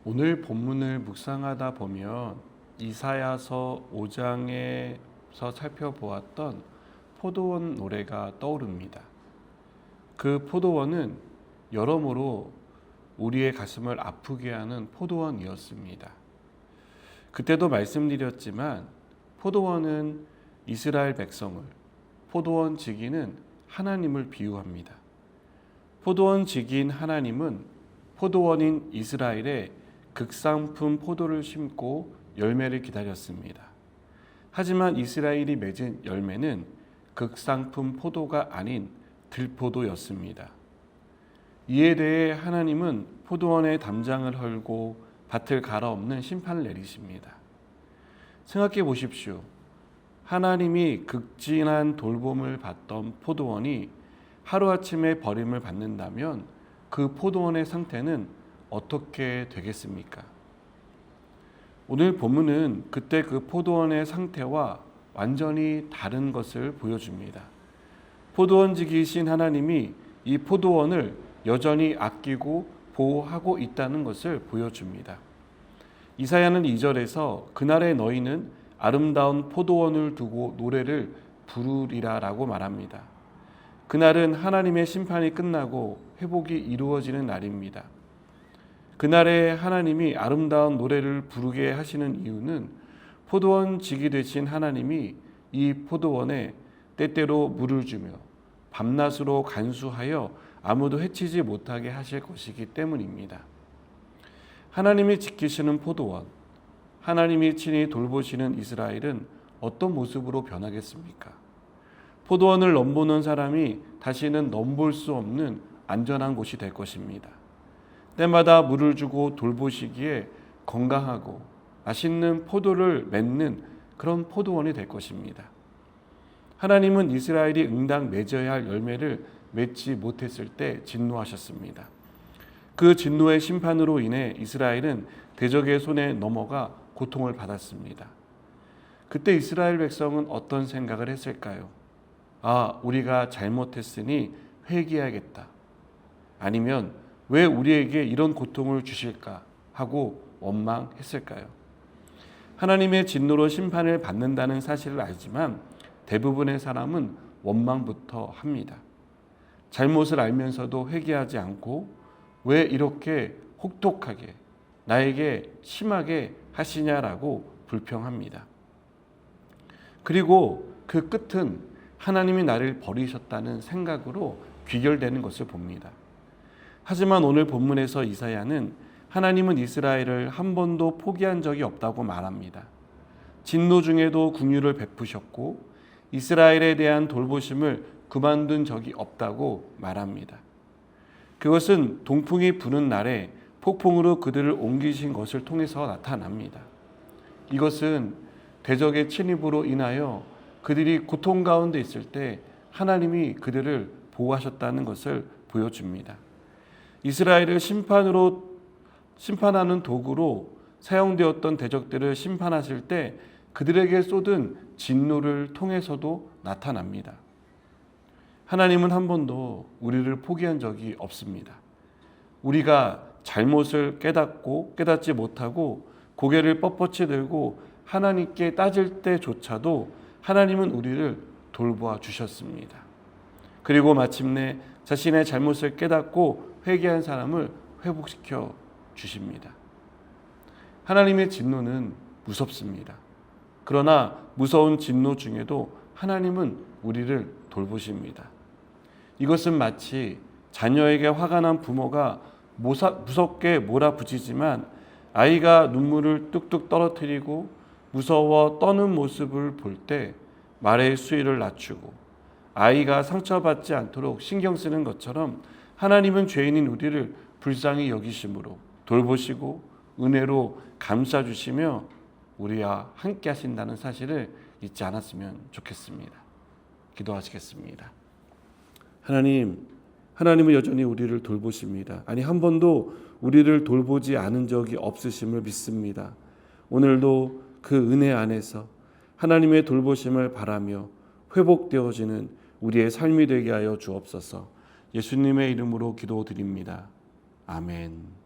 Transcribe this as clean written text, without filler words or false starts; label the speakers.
Speaker 1: 오늘 본문을 묵상하다 보면 이사야서 5장에서 살펴보았던 포도원 노래가 떠오릅니다. 그 포도원은 여러모로 우리의 가슴을 아프게 하는 포도원이었습니다. 그때도 말씀드렸지만 포도원은 이스라엘 백성을, 포도원 지기는 하나님을 비유합니다. 포도원 지기인 하나님은 포도원인 이스라엘에 극상품 포도를 심고 열매를 기다렸습니다. 하지만 이스라엘이 맺은 열매는 극상품 포도가 아닌 들포도였습니다. 이에 대해 하나님은 포도원의 담장을 헐고 밭을 갈아엎는 심판을 내리십니다. 생각해 보십시오. 하나님이 극진한 돌봄을 받던 포도원이 하루아침에 버림을 받는다면 그 포도원의 상태는 어떻게 되겠습니까? 오늘 본문은 그때 그 포도원의 상태와 완전히 다른 것을 보여줍니다. 포도원지기이신 하나님이 이 포도원을 여전히 아끼고 보호하고 있다는 것을 보여줍니다. 이사야는 2절에서 그날에 너희는 아름다운 포도원을 두고 노래를 부르리라라고 말합니다. 그날은 하나님의 심판이 끝나고 회복이 이루어지는 날입니다. 그날에 하나님이 아름다운 노래를 부르게 하시는 이유는 포도원 지기 되신 하나님이 이 포도원에 때때로 물을 주며 밤낮으로 간수하여 아무도 해치지 못하게 하실 것이기 때문입니다. 하나님이 지키시는 포도원, 하나님이 친히 돌보시는 이스라엘은 어떤 모습으로 변하겠습니까? 포도원을 넘보는 사람이 다시는 넘볼 수 없는 안전한 곳이 될 것입니다. 때마다 물을 주고 돌보시기에 건강하고 맛있는 포도를 맺는 그런 포도원이 될 것입니다. 하나님은 이스라엘이 응당 맺어야 할 열매를 맺지 못했을 때 진노하셨습니다. 그 진노의 심판으로 인해 이스라엘은 대적의 손에 넘어가 고통을 받았습니다. 그때 이스라엘 백성은 어떤 생각을 했을까요? 우리가 잘못했으니 회개하겠다. 아니면 왜 우리에게 이런 고통을 주실까 하고 원망했을까요? 하나님의 진노로 심판을 받는다는 사실을 알지만 대부분의 사람은 원망부터 합니다. 잘못을 알면서도 회개하지 않고 왜 이렇게 혹독하게 나에게 심하게 하시냐라고 불평합니다. 그리고 그 끝은 하나님이 나를 버리셨다는 생각으로 귀결되는 것을 봅니다. 하지만 오늘 본문에서 이사야는 하나님은 이스라엘을 한 번도 포기한 적이 없다고 말합니다. 진노 중에도 긍휼을 베푸셨고 이스라엘에 대한 돌보심을 그만둔 적이 없다고 말합니다. 그것은 동풍이 부는 날에 폭풍으로 그들을 옮기신 것을 통해서 나타납니다. 이것은 대적의 침입으로 인하여 그들이 고통 가운데 있을 때 하나님이 그들을 보호하셨다는 것을 보여줍니다. 이스라엘을 심판하는 도구로 사용되었던 대적들을 심판하실 때 그들에게 쏟은 진노를 통해서도 나타납니다. 하나님은 한 번도 우리를 포기한 적이 없습니다. 우리가 잘못을 깨닫지 못하고 고개를 뻣뻣이 들고 하나님께 따질 때조차도 하나님은 우리를 돌보아 주셨습니다. 그리고 마침내 자신의 잘못을 깨닫고 회개한 사람을 회복시켜 주십니다. 하나님의 진노는 무섭습니다. 그러나 무서운 진노 중에도 하나님은 우리를 돌보십니다. 이것은 마치 자녀에게 화가 난 부모가 무섭게 몰아붙이지만 아이가 눈물을 뚝뚝 떨어뜨리고 무서워 떠는 모습을 볼 때 말의 수위를 낮추고 아이가 상처받지 않도록 신경 쓰는 것처럼 하나님은 죄인인 우리를 불쌍히 여기심으로 돌보시고 은혜로 감싸주시며 우리와 함께 하신다는 사실을 잊지 않았으면 좋겠습니다. 기도하시겠습니다. 하나님은 여전히 우리를 돌보십니다. 한 번도 우리를 돌보지 않은 적이 없으심을 믿습니다. 오늘도 그 은혜 안에서 하나님의 돌보심을 바라며 회복되어지는 우리의 삶이 되게 하여 주옵소서. 예수님의 이름으로 기도드립니다. 아멘.